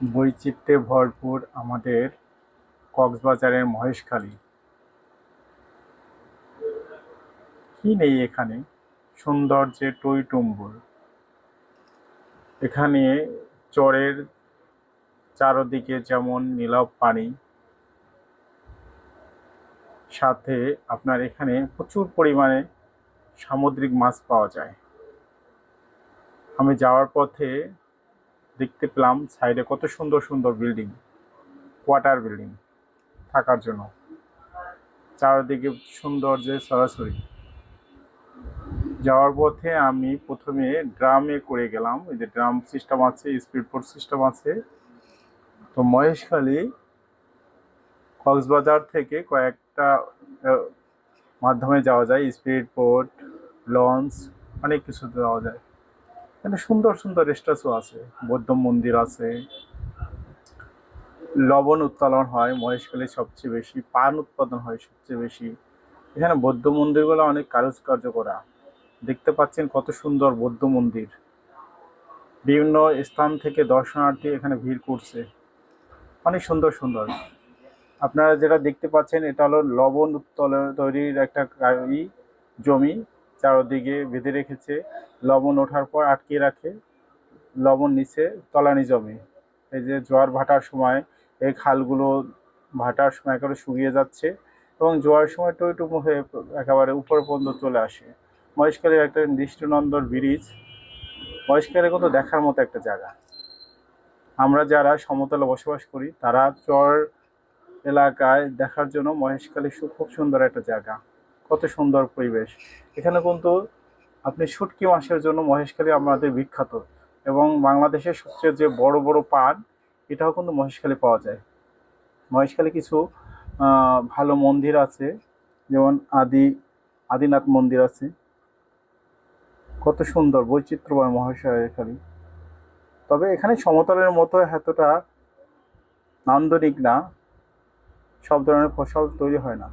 বৈচিত্র্যে ভরপুর আমাদের কক্সবাজারের মহেশখালী। কি নেই এখানে? সৌন্দর্যে টইটুম্বুর। এখানে চরের চারদিকে যেমন নীলাভ পানি, সাথে আপনার এখানে প্রচুর পরিমাণে সামুদ্রিক মাছ পাওয়া যায়। আমি যাওয়ার পথে দেখতে পেলাম সাইডে কত সুন্দর সুন্দর বিল্ডিং, কোয়ার্টার বিল্ডিং থাকার জন্য, চারদিকে সৌন্দর্যে ছড়াছড়ি। যাওয়ার পথে আমি প্রথমে ড্রামে করে গেলাম, এই যে ড্রাম সিস্টেম আছে, স্পিড বোট সিস্টেম আছে। তো মহেশখালী কক্সবাজার থেকে কয়েকটা মাধ্যমে যাওয়া যায়, স্পিড বোট, লঞ্চ, অনেক কিছু যাওয়া যায়। এখানে সুন্দর সুন্দর স্ট্যাচু আছে, বৌদ্ধ মন্দির আছে। লবণ উত্তোলন হয় মহেশখালী সবচেয়ে বেশি, পান উৎপাদন হয় সবচেয়ে বেশি। এখানে বৌদ্ধ মন্দিরগুলো অনেক কারুকার্য করা, দেখতে পাচ্ছেন কত সুন্দর বৌদ্ধ মন্দির। বিভিন্ন স্থান থেকে দর্শনার্থী এখানে ভিড় করছে, অনেক সুন্দর সুন্দর। আপনারা যেটা দেখতে পাচ্ছেন এটা হলো লবণ উত্তোলন তৈরির একটা জমি, চারদিকে বেঁধে রেখেছে, লবণ ওঠার পর আটকে রাখে, লবণ নিচে তলানি জমে। এই যে জোয়ার ভাটার সময় এই খালগুলো ভাটার সময় একেবারে শুকিয়ে যাচ্ছে, এবং জোয়ারের সময় টইটুম্বু হয়ে একেবারে উপর পর্যন্ত চলে আসে। মহেশখালীর একটা দৃষ্টিনন্দন ব্রিজ। মহেশখালী কিন্তু দেখার মতো একটা জায়গা। আমরা যারা সমতলে বসবাস করি তারা চর এলাকায় দেখার জন্য মহেশখালী খুব সুন্দর একটা জায়গা, কত সুন্দর পরিবেশ। এখানে কিন্তু আপনি শুটকি মাছের জন্য মহেশখালী আমাদের বিখ্যাত, এবং বাংলাদেশের সবচেয়ে যে বড় বড় পান, এটাও কিন্তু মহেশখালী পাওয়া যায়। মহেশখালী কিছু ভালো মন্দির আছে, যেমন আদিনাথ মন্দির আছে। কত সুন্দর বৈচিত্র্যময় মহেশখালী। তবে এখানে সমতলের মতো এতটা নান্দনিক না, সব ধরনের ফসল তৈরি হয় না।